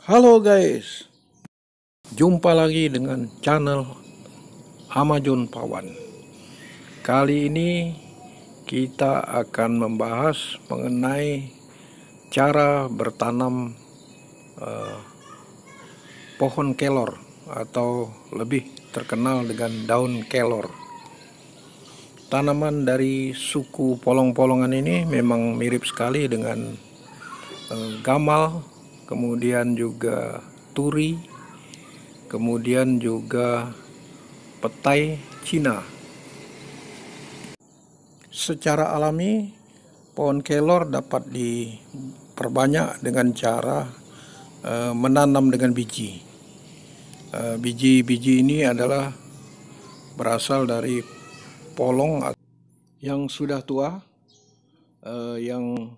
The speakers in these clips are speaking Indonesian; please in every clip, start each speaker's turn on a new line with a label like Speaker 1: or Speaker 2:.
Speaker 1: Halo guys, jumpa lagi dengan channel Amazon Pawan. Kali ini kita akan membahas mengenai cara bertanam pohon kelor atau lebih terkenal dengan daun kelor. Tanaman dari suku polong-polongan ini memang mirip sekali dengan gamal, kemudian juga turi, kemudian juga petai Cina. Secara alami, pohon kelor dapat diperbanyak dengan cara menanam dengan biji. Biji-biji ini adalah berasal dari polong yang sudah tua, yang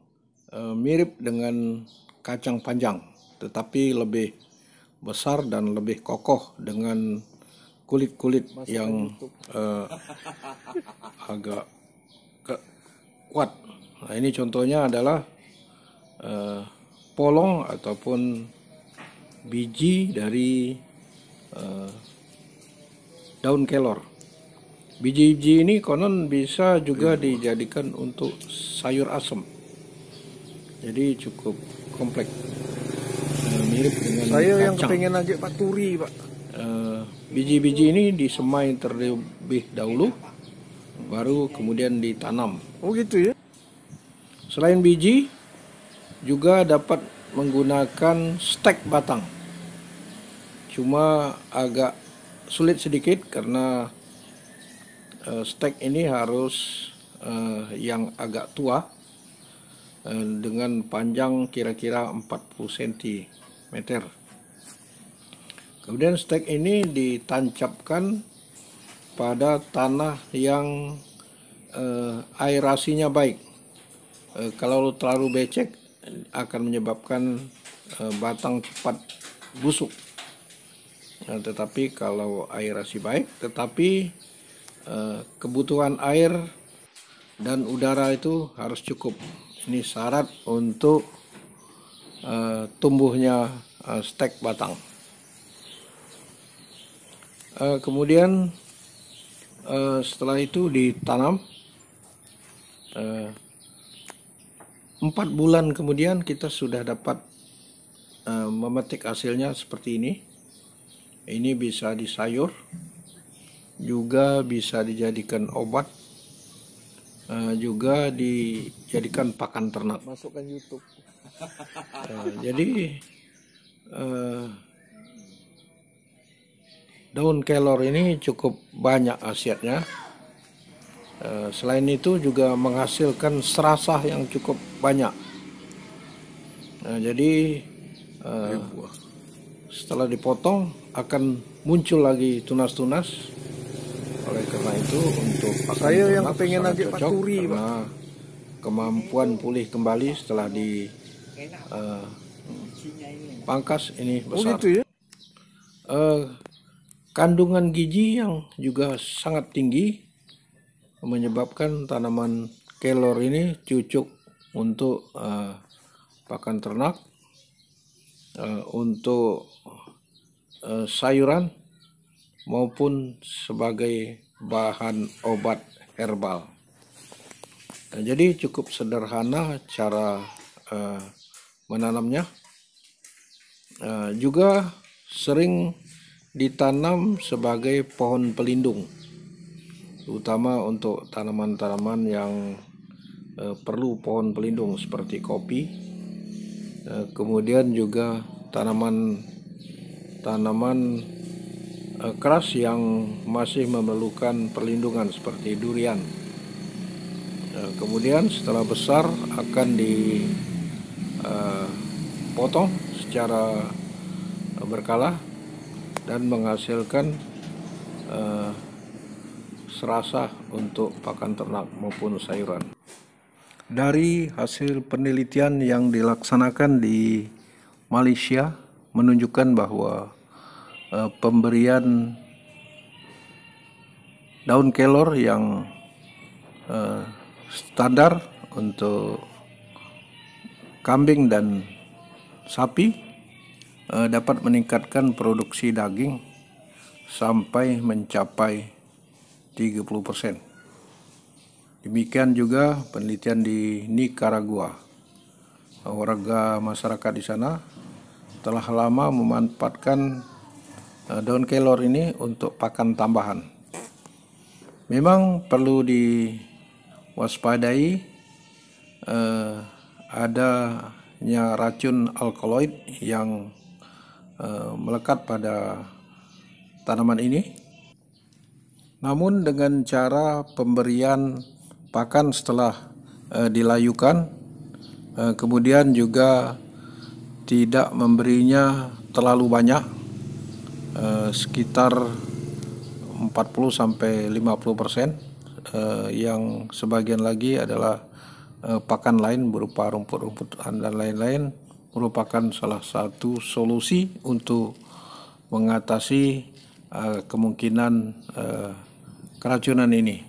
Speaker 1: mirip dengan kacang panjang, tetapi lebih besar dan lebih kokoh dengan kulit-kulit yang agak kuat. Nah, ini contohnya adalah polong ataupun biji dari daun kelor. Biji-biji ini konon bisa juga dijadikan untuk sayur asem. Jadi cukup kompleks, mirip dengan
Speaker 2: saya
Speaker 1: kacang.
Speaker 2: yang kepengen aja Pak Turi, Pak.
Speaker 1: Biji-biji ini disemai terlebih dahulu, baru kemudian ditanam.
Speaker 2: Oh gitu ya?
Speaker 1: Selain biji, juga dapat menggunakan stek batang. Cuma agak sulit sedikit karena stek ini harus yang agak tua, dengan panjang kira-kira 40 cm. Kemudian stek ini ditancapkan pada tanah yang aerasinya baik. Kalau terlalu becek akan menyebabkan batang cepat busuk. Tetapi kalau aerasi baik, tetapi kebutuhan air dan udara itu harus cukup. Ini syarat untuk tumbuhnya stek batang. Kemudian setelah itu ditanam, 4 bulan kemudian kita sudah dapat memetik hasilnya seperti ini. Ini bisa disayur, juga bisa dijadikan obat, juga dijadikan pakan ternak.
Speaker 2: Masukkan YouTube.
Speaker 1: Jadi daun kelor ini cukup banyak khasiatnya. Selain itu juga menghasilkan serasah yang cukup banyak. Jadi setelah dipotong akan muncul lagi tunas-tunas. Oleh karena itu untuk pakan
Speaker 2: Saya yang
Speaker 1: ternak
Speaker 2: kepengen
Speaker 1: sangat
Speaker 2: aja Pak
Speaker 1: cocok
Speaker 2: Turi,
Speaker 1: karena kemampuan pulih kembali setelah pangkas ini
Speaker 2: Oh
Speaker 1: besar.
Speaker 2: gitu ya?
Speaker 1: Kandungan gizi yang juga sangat tinggi menyebabkan tanaman kelor ini cocok untuk pakan ternak, untuk sayuran maupun sebagai bahan obat herbal. Jadi cukup sederhana cara menanamnya. Juga sering ditanam sebagai pohon pelindung, terutama untuk tanaman-tanaman yang perlu pohon pelindung seperti kopi. Kemudian juga tanaman keras yang masih memerlukan perlindungan seperti durian. Kemudian setelah besar akan dipotong secara berkala dan menghasilkan serasah untuk pakan ternak maupun sayuran. Dari hasil penelitian yang dilaksanakan di Malaysia menunjukkan bahwa pemberian daun kelor yang standar untuk kambing dan sapi dapat meningkatkan produksi daging sampai mencapai 30%. Demikian juga penelitian di Nicaragua. Warga masyarakat di sana telah lama memanfaatkan daun kelor ini untuk pakan tambahan. Memang perlu diwaspadai adanya racun alkaloid yang melekat pada tanaman ini. Namun dengan cara pemberian pakan setelah dilayukan, kemudian juga tidak memberinya terlalu banyak, sekitar 40-50%, yang sebagian lagi adalah pakan lain berupa rumput-rumputan dan lain-lain, merupakan salah satu solusi untuk mengatasi kemungkinan keracunan ini.